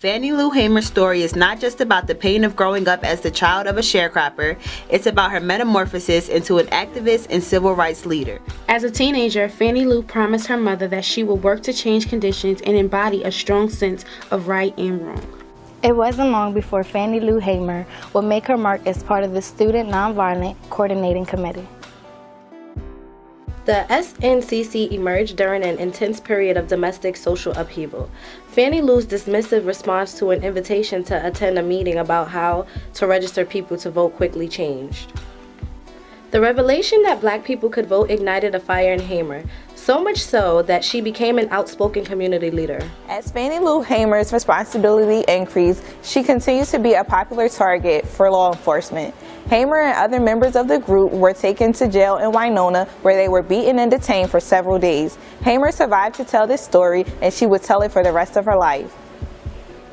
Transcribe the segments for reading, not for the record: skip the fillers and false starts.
Fannie Lou Hamer's story is not just about the pain of growing up as the child of a sharecropper, it's about her metamorphosis into an activist and civil rights leader. As a teenager, Fannie Lou promised her mother that she would work to change conditions and embody a strong sense of right and wrong. It wasn't long before Fannie Lou Hamer would make her mark as part of the Student Nonviolent Coordinating Committee. The SNCC emerged during an intense period of domestic social upheaval. Fannie Lou's dismissive response to an invitation to attend a meeting about how to register people to vote quickly changed. The revelation that Black people could vote ignited a fire in Hamer, so much so that she became an outspoken community leader. As Fannie Lou Hamer's responsibility increased, she continues to be a popular target for law enforcement. Hamer and other members of the group were taken to jail in Winona, where they were beaten and detained for several days. Hamer survived to tell this story, and she would tell it for the rest of her life.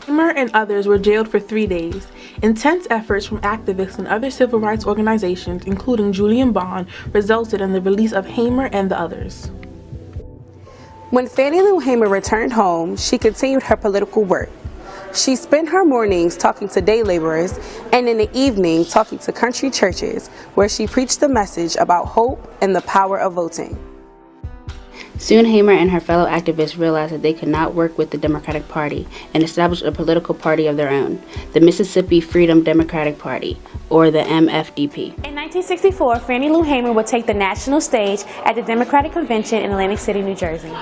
Hamer and others were jailed for 3 days. Intense efforts from activists and other civil rights organizations, including Julian Bond, resulted in the release of Hamer and the others. When Fannie Lou Hamer returned home, she continued her political work. She spent her mornings talking to day laborers and in the evening talking to country churches, where she preached the message about hope and the power of voting. Soon Hamer and her fellow activists realized that they could not work with the Democratic Party and established a political party of their own, the Mississippi Freedom Democratic Party, or the MFDP. In 1964, Fannie Lou Hamer would take the national stage at the Democratic Convention in Atlantic City, New Jersey.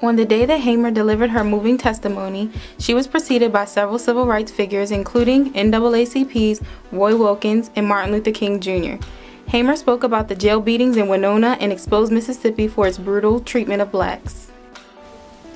On the day that Hamer delivered her moving testimony, she was preceded by several civil rights figures, including NAACP's Roy Wilkins and Martin Luther King Jr. Hamer spoke about the jail beatings in Winona and exposed Mississippi for its brutal treatment of blacks.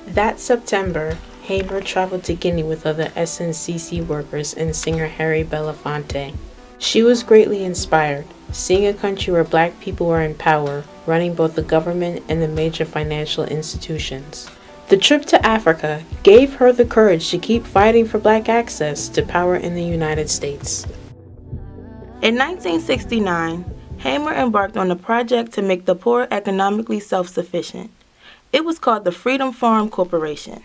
That September, Hamer traveled to Guinea with other SNCC workers and singer Harry Belafonte. She was greatly inspired, seeing a country where Black people were in power, running both the government and the major financial institutions. The trip to Africa gave her the courage to keep fighting for Black access to power in the United States. In 1969, Hamer embarked on a project to make the poor economically self-sufficient. It was called the Freedom Farm Corporation.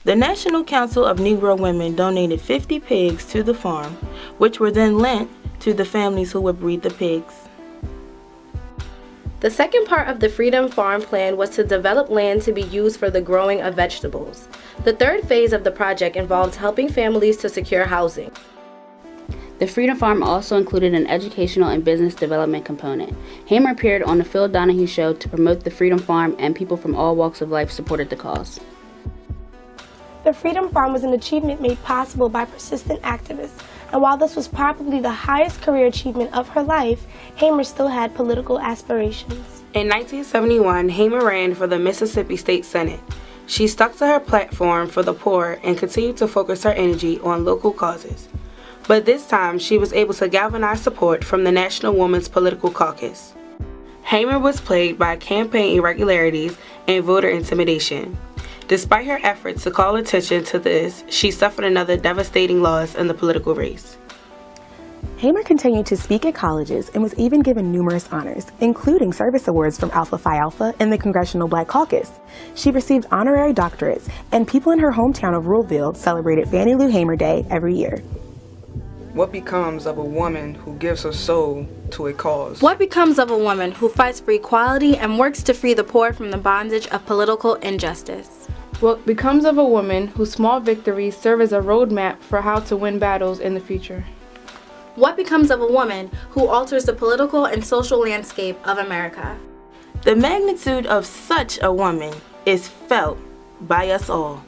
The National Council of Negro Women donated 50 pigs to the farm, which were then lent to the families who would breed the pigs. The second part of the Freedom Farm plan was to develop land to be used for the growing of vegetables. The third phase of the project involved helping families to secure housing. The Freedom Farm also included an educational and business development component. Hamer appeared on the Phil Donahue Show to promote the Freedom Farm, and people from all walks of life supported the cause. The Freedom Farm was an achievement made possible by persistent activists, and while this was probably the highest career achievement of her life, Hamer still had political aspirations. In 1971, Hamer ran for the Mississippi State Senate. She stuck to her platform for the poor and continued to focus her energy on local causes. But this time, she was able to galvanize support from the National Women's Political Caucus. Hamer was plagued by campaign irregularities and voter intimidation. Despite her efforts to call attention to this, she suffered another devastating loss in the political race. Hamer continued to speak at colleges and was even given numerous honors, including service awards from Alpha Phi Alpha and the Congressional Black Caucus. She received honorary doctorates, and people in her hometown of Ruleville celebrated Fannie Lou Hamer Day every year. What becomes of a woman who gives her soul to a cause? What becomes of a woman who fights for equality and works to free the poor from the bondage of political injustice? What becomes of a woman whose small victories serve as a roadmap for how to win battles in the future? What becomes of a woman who alters the political and social landscape of America? The magnitude of such a woman is felt by us all.